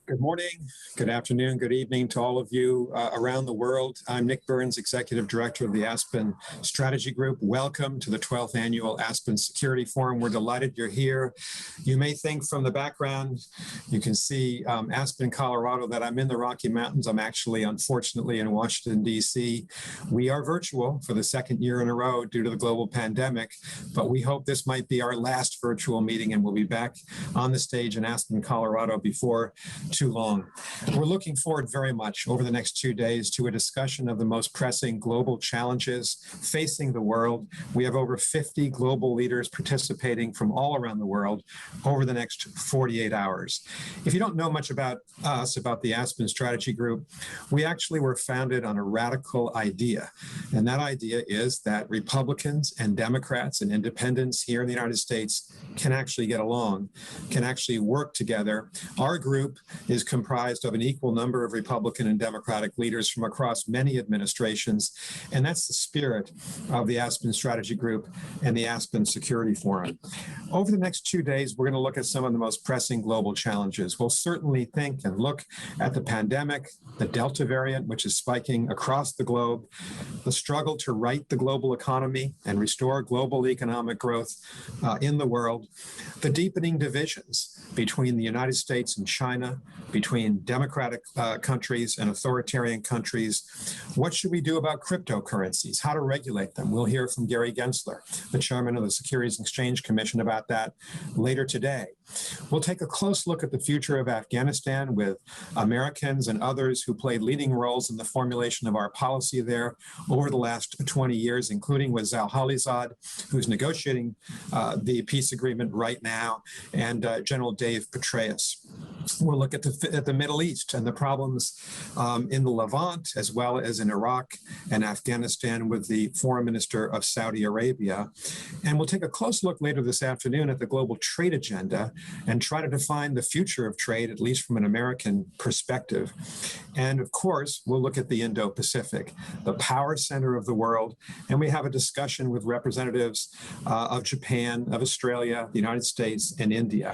Good morning, good afternoon, good evening to all of you around the world. I'm Nick Burns, Executive Director of the Aspen Strategy Group. Welcome to the 12th Annual Aspen Security Forum. We're delighted you're here. You may think from the background, you can see Aspen, Colorado, that I'm in the Rocky Mountains. I'm actually, unfortunately, in Washington, D.C. We are virtual for the second year in a row due to the global pandemic, but we hope this might be our last virtual meeting and we'll be back on the stage in Aspen, Colorado before too long. We're looking forward very much over the next 2 days to a discussion of the most pressing global challenges facing the world. We have over 50 global leaders participating from all around the world over the next 48 hours. If you don't know much about us, about the Aspen Strategy Group, we actually were founded on a radical idea. And that idea is that Republicans and Democrats and independents here in the United States can actually get along, can actually work together. Our group is comprised of an equal number of Republican and Democratic leaders from across many administrations, and that's the spirit of the Aspen Strategy Group and the Aspen Security Forum. Over the next 2 days, we're going to look at some of the most pressing global challenges. We'll certainly think and look at the pandemic, the Delta variant, which is spiking across the globe, the struggle to right the global economy and restore global economic growth in the world, the deepening divisions between the United States and China, between democratic countries and authoritarian countries. What should we do about cryptocurrencies? How to regulate them? We'll hear from Gary Gensler, the chairman of the Securities and Exchange Commission, about that later today. We'll take a close look at the future of Afghanistan with Americans and others who played leading roles in the formulation of our policy there over the last 20 years, including with Zal Khalilzad, who's negotiating the peace agreement right now, and General Dave Petraeus. We'll look at the Middle East and the problems in the Levant, as well as in Iraq and Afghanistan with the foreign minister of Saudi Arabia. And we'll take a close look later this afternoon at the global trade agenda and try to define the future of trade, at least from an American perspective. And of course, we'll look at the Indo-Pacific, the power center of the world. And we have a discussion with representatives of Japan, of Australia, the United States, and India.